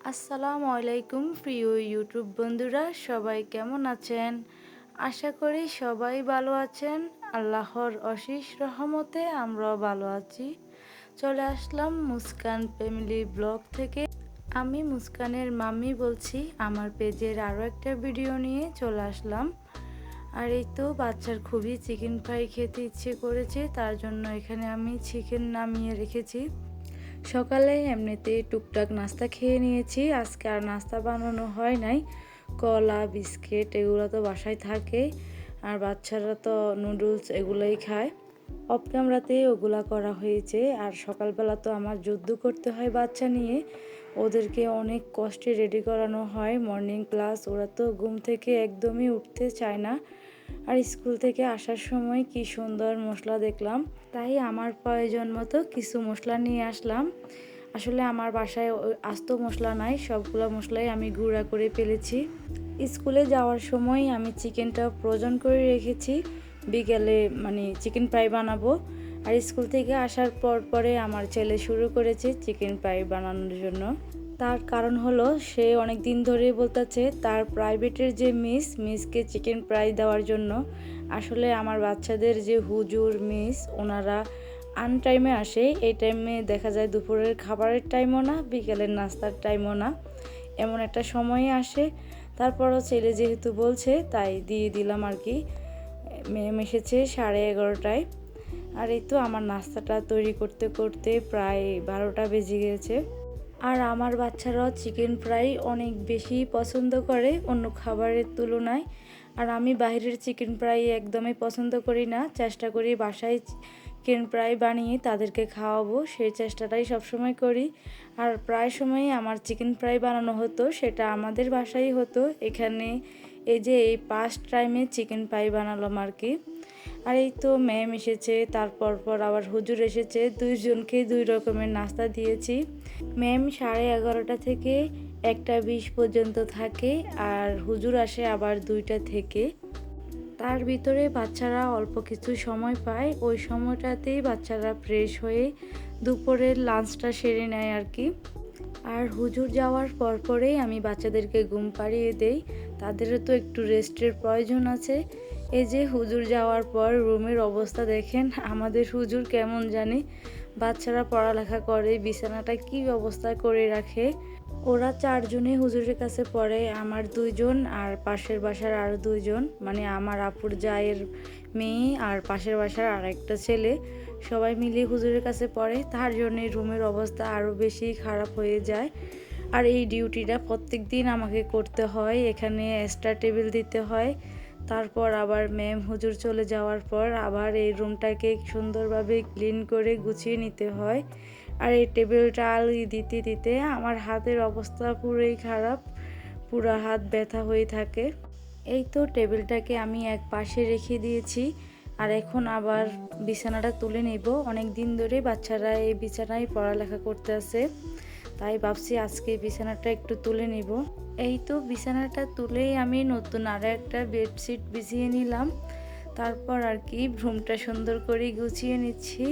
আসসালামু আলাইকুম প্রিয় ইউটিউব বন্ধুরা, সবাই কেমন আছেন? আশা করি সবাই ভালো আছেন। আল্লাহর অশেষ রহমতে আমরাও ভালো আছি। চলে আসলাম মুস্কান ফ্যামিলি ব্লগ থেকে। আমি মুস্কানের মাম্মি বলছি। আমার পেজের আরও একটা ভিডিও নিয়ে চলে আসলাম। আর এই তো বাচ্চার খুবই চিকেন ফ্রাই খেতে ইচ্ছে করেছে, তার জন্য এখানে আমি চিকেন নামিয়ে রেখেছি। সকালে এমনিতে টুকটাক নাস্তা খেয়ে নিয়েছি, আজকে আর নাস্তা বানানো হয় নাই। কলা বিস্কিট এগুলো তো বাসায় থাকে, আর বাচ্চারা তো নুডলস এগুলোই খায়। অফ ক্যামেরাতে ওগুলা করা হয়েছে। আর সকালবেলা তো আমার যুদ্ধ করতে হয় বাচ্চা নিয়ে, ওদেরকে অনেক কষ্টে রেডি করানো হয় মর্নিং ক্লাস। ওরা তো ঘুম থেকে একদমই উঠতে চায় না। আর স্কুল থেকে আসার সময় কি সুন্দর মশলা দেখলাম, তাই আমার প্রয়োজন মতো কিছু মশলা নিয়ে আসলাম। আসলে আমার বাসায় আস্ত মশলা নাই, সবগুলো মশলাই আমি গুঁড়া করে ফেলেছি। স্কুলে যাওয়ার সময় আমি চিকেনটা ফ্রোজন করে রেখেছি, বিকেলে চিকেন ফ্রাই বানাবো। আর স্কুল থেকে আসার পরে আমার ছেলে শুরু করেছে চিকেন ফ্রাই বানানোর জন্য। তার কারণ হলো, সে অনেক দিন ধরেই বলতেছে তার প্রাইভেটের যে মিসকে চিকেন ফ্রাই দেওয়ার জন্য। আসলে আমার বাচ্চাদের যে হুজুর মিস, ওনারা আনটাইমে আসে। এই টাইমে দেখা যায় দুপুরের খাবারের টাইমও না, বিকেলের নাস্তার টাইমও না, এমন একটা সময়ে আসে। তারপরও ছেলে যেহেতু বলছে তাই দিয়ে দিলাম আর কি। ম্যাম এসেছে 11:30টায়। আর এই তো আমার নাস্তাটা তৈরি করতে করতে প্রায় 12টা বেজে গেছে। আর আমার বাচ্চারাও চিকেন ফ্রাই অনেক বেশি পছন্দ করে অন্য খাবারের তুলনায়। আর আমি বাইরের চিকেন ফ্রাই একদমই পছন্দ করি না, চেষ্টা করি বাসায় চিকেন ফ্রাই বানিয়ে তাদেরকে খাওয়াবো, সেই চেষ্টাটাই সবসময় করি। আর প্রায় সময়ই আমার চিকেন ফ্রাই বানানো হতো, সেটা আমাদের বাসায় হতো। এখানে এই ফার্স্ট টাইমে চিকেন ফ্রাই বানালাম আর কি। আর এই তো ম্যাম এসেছে, তারপর আবার হুজুর এসেছে, দুইজনকে দুই রকমের নাস্তা দিয়েছি। ম্যাম 11:30 থেকে 1:20 পর্যন্ত থাকে, আর হুজুর আসে আবার 2টা থেকে। তার ভিতরে বাচ্চারা অল্প কিছু সময় পায়, ওই সময়টাতেই বাচ্চারা ফ্রেশ হয়ে দুপুরের লাঞ্চটা সেরে নেয় আর কি। আর হুজুর যাওয়ার পরেই আমি বাচ্চাদেরকে ঘুম পাড়িয়ে দেই, তাদেরও তো একটু রেস্টের প্রয়োজন আছে। এই যে হুজুর যাওয়ার পর রুমের অবস্থা দেখেন, আমাদের হুজুর কেমন জানি। বাচ্চারা পড়ালেখা করে, বিছানাটা কি অবস্থা করে রাখে। ওরা 4জনই হুজুরের কাছে পড়ে, আমার 2জন আর পাশের বাসার আরও 2জন, আমার আপুর জায়ের মেয়ে আর পাশের বাসার আর একটা ছেলে, সবাই মিলে হুজুরের কাছে পড়ে। তার জন্যে রুমের অবস্থা আরও বেশি খারাপ হয়ে যায়। আর এই ডিউটিটা প্রত্যেক দিন আমাকে করতে হয়, এখানে এক্সট্রা টেবিল দিতে হয়। তারপর আবার ম্যাম হুজুর চলে যাওয়ার পর আবার এই রুমটাকে সুন্দরভাবে ক্লিন করে গুছিয়ে নিতে হয়। আর এই টেবিলটা আলগি দিতে দিতে আমার হাতের অবস্থা পুরোই খারাপ, পুরো হাত ব্যথা হয়ে থাকে। এই তো টেবিলটাকে আমি এক পাশে রেখে দিয়েছি। আর এখন আবার বিছানাটা তুলে নেব। অনেক দিন ধরে বাচ্চারা এই বিছানায় পড়ালেখা করতে আছে, তাই ভাবছি আজকে বিছানাটা একটু তুলে নিব। এই তো বিছানাটা তুলেই আমি নতুন আরও একটা বেডশিট বিছিয়ে নিলাম। তারপর আর কি রুমটা সুন্দর করে গুছিয়ে নিচ্ছি।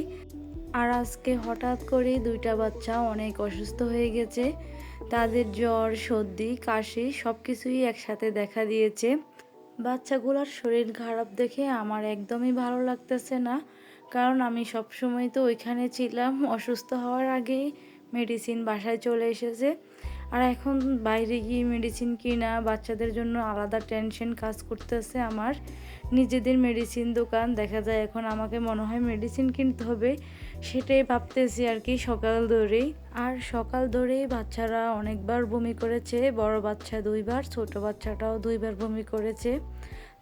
আর আজকে হঠাৎ করে 2টা বাচ্চা অনেক অসুস্থ হয়ে গেছে, তাদের জ্বর সর্দি কাশি সব কিছুই একসাথে দেখা দিয়েছে। বাচ্চাগুলোর শরীর খারাপ দেখে আমার একদমই ভালো লাগতেছে না, কারণ আমি সবসময় তো ওইখানে ছিলাম, অসুস্থ হওয়ার আগেই মেডিসিন বাসায় চলে এসেছে। আর এখন বাইরে গিয়ে মেডিসিন কিনা, বাচ্চাদের জন্য আলাদা টেনশন কাজ করতেছে আমার। নিজেদের মেডিসিন দোকান দেখা যায়, এখন আমাকে মনে হয় মেডিসিন কিনতে হবে, সেটাই ভাবতেছি আর কি সকাল ধরেই। আর সকাল ধরেই বাচ্চারা অনেকবার বমি করেছে, বড় বাচ্চা 2বার, ছোট বাচ্চাটাও 2বার বমি করেছে।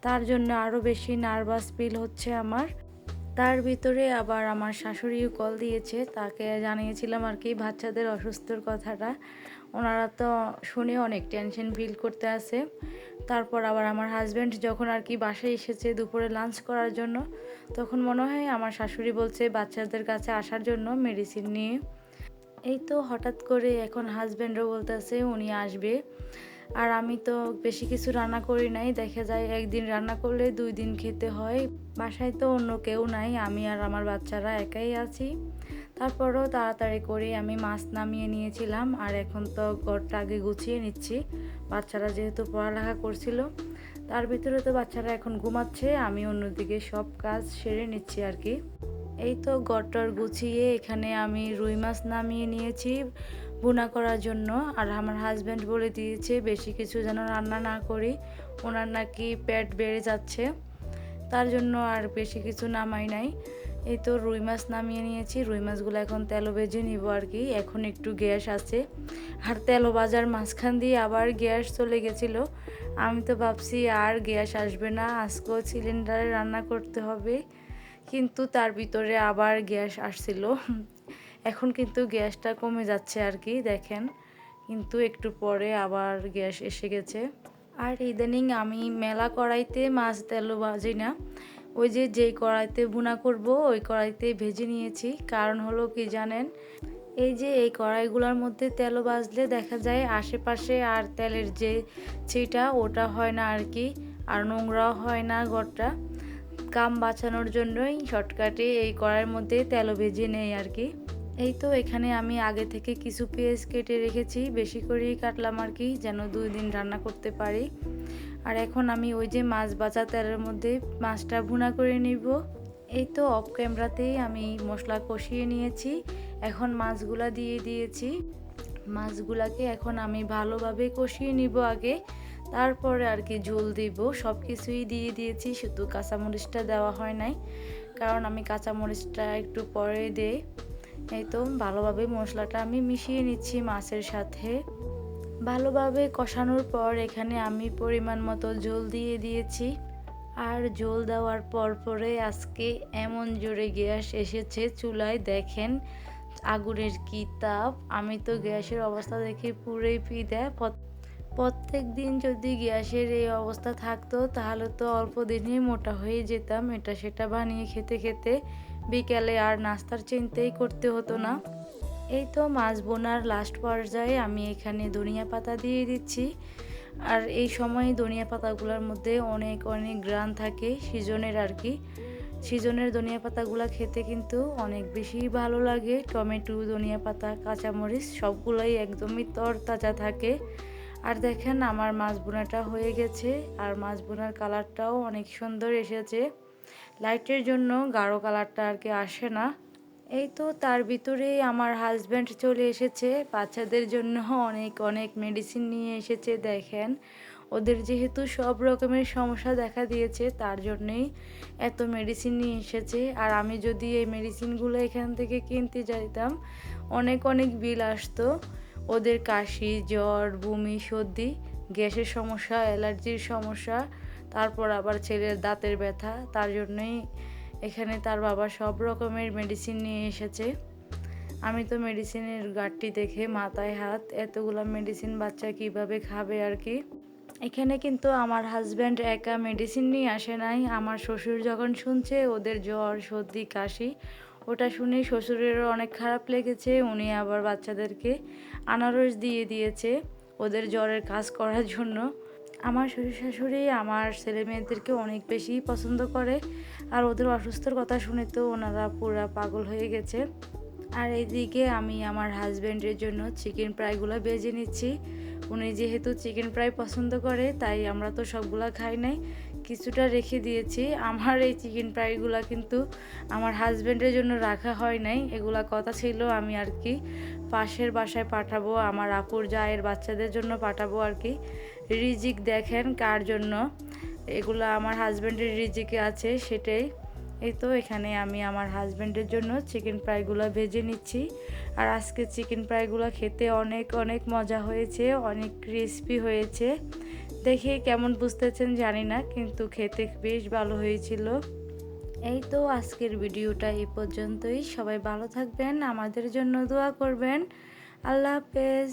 তার জন্য আরও বেশি নার্ভাস ফিল হচ্ছে আমার। তার ভিতরে আবার আমার শাশুড়িও কল দিয়েছে, তাকে জানিয়েছিলাম আর কি বাচ্চাদের অসুস্থর কথাটা। ওনারা তো শুনে অনেক টেনশন ফিল করতে আছে। তারপর আবার আমার হাজব্যান্ড যখন আর কি বাসায় এসেছে দুপুরে লাঞ্চ করার জন্য, তখন মনে হয় আমার শাশুড়ি বলছে বাচ্চাদের কাছে আসার জন্য মেডিসিন নিয়ে। এই তো হঠাৎ করে এখন হাজব্যান্ডও বলতেছে উনি আসবে। আর আমি তো বেশি কিছু রান্না করি নাই, দেখা যায় একদিন রান্না করলে 2 দিন খেতে হয়। বাসায় তো অন্য কেউ নাই, আমি আর আমার বাচ্চারা একাই আছি। তারপরও তাড়াতাড়ি করে আমি মাছ নামিয়ে নিয়েছিলাম। আর এখন তো ঘরটা আগে গুছিয়ে নিচ্ছি, বাচ্চারা যেহেতু পড়ালেখা করছিল, তার ভিতরে তো বাচ্চারা এখন ঘুমাচ্ছে, আমি অন্যদিকে সব কাজ সেরে নিচ্ছি আর কি। এই তো ঘরটর গুছিয়ে এখানে আমি রুই মাছ নামিয়ে নিয়েছি ভুনা করার জন্য। আর আমার হাজব্যান্ড বলে দিয়েছে বেশি কিছু যেন রান্না না করি, ওনার নাকি পেট বেড়ে যাচ্ছে, তার জন্য আর বেশি কিছু নামাই নাই। এই তো রুই মাছ নামিয়ে নিয়েছি, রুই মাছগুলো এখন তেলো ভেজে নিব আর কি। এখন একটু গ্যাস আছে, আর তেলো ভাজার মাঝখান দিয়ে আবার গ্যাস চলে গেছিলো। আমি তো ভাবছি আর গ্যাস আসবে না, আজকেও সিলিন্ডারে রান্না করতে হবে, কিন্তু তার ভিতরে আবার গ্যাস আসছিল। এখন কিন্তু গ্যাসটা কমে যাচ্ছে আর কি, দেখেন, কিন্তু একটু পরে আবার গ্যাস এসে গেছে। আর ইদানিং আমি মেলা কড়াইতে মাছ তেলো ভাজি না, ওই যেই কড়াইতে ভুনা করব ওই কড়াইতে ভেজে নিয়েছি। কারণ হলো কি জানেন, এই কড়াইগুলোর মধ্যে তেল ভাজলে দেখা যায় আশেপাশে আর তেলের যে ছিটা ওটা হয় না আর কি, আর নোংরাও হয় না ঘরটা। কাম বাঁচানোর জন্যই শর্টকাটে এই কড়াইয়ের মধ্যে তেল ভেজে নেই আর কি। এই তো এখানে আমি আগে থেকে কিছু পেঁয়াজ কেটে রেখেছি, বেশি করেই কাটলাম আর কি, যেন 2 দিন রান্না করতে পারি। আর এখন আমি ওই যে মাছ ভাজা তেলের মধ্যে মাছটা ভুনা করে নিব। এই তো অফ ক্যামেরাতেই আমি মশলা কষিয়ে নিয়েছি, এখন মাছগুলা দিয়ে দিয়েছি। মাছগুলাকে এখন আমি ভালোভাবে কষিয়ে নিব আগে, তারপরে আর কি ঝোল দিব। সব কিছুই দিয়ে দিয়েছি, শুধু কাঁচামরিচটা দেওয়া হয় নাই, কারণ আমি কাঁচামরিচটা একটু পরে দেই। এই তো ভালোভাবে মশলাটা আমি মিশিয়ে নিচ্ছি মাছের সাথে। ভালোভাবে কষানোর পর এখানে আমি পরিমাণ মতো ঝোল দিয়ে দিয়েছি। আর ঝোল দেওয়ার পরে আজকে এমন জোরে গ্যাস এসেছে চুলায়, দেখেন আগুনের কি তাপ। আমি তো গ্যাসের অবস্থা দেখে পুরোই ফিদা। প্রত্যেক দিন যদি গ্যাসের এই অবস্থা থাকতো তাহলে তো অল্প দিনেই মোটা হয়ে যেতাম, এটা সেটা বানিয়ে খেতে খেতে বিকেলে আর নাস্তার চিন্তাই করতে হতো না। এই তো মাছ বোনার লাস্ট পর্যায়ে আমি এখানে ধনিয়া পাতা দিয়ে দিচ্ছি। আর এই সময় ধনিয়া পাতাগুলোর মধ্যে অনেক অনেক গ্রান থাকে সিজনের আর কি। সিজনের ধনিয়া পাতাগুলো খেতে কিন্তু অনেক বেশি ভালো লাগে। টমেটো, ধনিয়া পাতা, কাঁচামরিচ সবগুলোই একদমই তরতাজা থাকে। আর দেখেন আমার মাছ বোনাটা হয়ে গেছে, আর মাছ বোনার কালারটাও অনেক সুন্দর এসেছে। লাইটের জন্য গাঢ় কালারটা আর কি আসে না। এই তো তার ভিতরেই আমার হাজব্যান্ড চলে এসেছে, বাচ্চাদের জন্য অনেক অনেক মেডিসিন নিয়ে এসেছে। দেখেন ওদের যেহেতু সব রকমের সমস্যা দেখা দিয়েছে, তার জন্যই এত মেডিসিন নিয়ে এসেছে। আর আমি যদি এই মেডিসিনগুলো এখান থেকে কিনতে যাইতাম অনেক অনেক বিল আসতো। ওদের কাশি, জ্বর, বমি, সর্দি, গ্যাসের সমস্যা, অ্যালার্জির সমস্যা, তারপর আবার ছেলের দাঁতের ব্যথা, তার জন্যই এখানে তার বাবা সব রকমের মেডিসিন নিয়ে এসেছে। আমি তো মেডিসিনের গাঁটটি দেখে মাথায় হাত, এতগুলো মেডিসিন বাচ্চা কিভাবে খাবে আর কি। এখানে কিন্তু আমার হাজব্যান্ড একা মেডিসিন নিয়ে আসে নাই, আমার শ্বশুর যখন শুনছে ওদের জ্বর, সর্দি, কাশি, ওটা শুনে শ্বশুরেরও অনেক খারাপ লেগেছে। উনি আবার বাচ্চাদেরকে আনারস দিয়ে দিয়েছে ওদের জ্বরের কাজ করার জন্য। আমার শ্বশুর শাশুড়ি আমার ছেলে মেয়েদেরকে অনেক বেশি পছন্দ করে, আর ওদের অসুস্থর কথা শুনে তো ওনারা পুরা পাগল হয়ে গেছে। আর এইদিকে আমি আমার হাজব্যান্ডের জন্য চিকেন ফ্রাইগুলো ভেজে নিচ্ছি। উনি যেহেতু চিকেন ফ্রাই পছন্দ করে, তাই আমরা তো সবগুলা খাই নাই, কিছুটা রেখে দিয়েছি। আমার এই চিকেন ফ্রাইগুলো কিন্তু আমার হাজব্যান্ডের জন্য রাখা হয় নাই, এগুলা কথা ছিল আমি আর কি পাশের বাসায় পাঠাবো, আমার আপুর জায়ের বাচ্চাদের জন্য পাঠাবো আর কি। রিজিক দেখেন কার জন্য, এগুলো আমার হাজব্যান্ডের রিজিকে আছে সেটাই। এই তো এখানে আমি আমার হাজব্যান্ডের জন্য চিকেন ফ্রাইগুলো ভেজে নিচ্ছি। আর আজকে চিকেন ফ্রাইগুলো খেতে অনেক অনেক মজা হয়েছে, অনেক ক্রিস্পি হয়েছে। দেখে কেমন বুঝতেছেন জানি না, কিন্তু খেতে বেশ ভালো হয়েছিল। এই তো আজকের ভিডিওটা এই পর্যন্তই। সবাই ভালো থাকবেন, আমাদের জন্য দোয়া করবেন। আল্লাহ হাফেজ।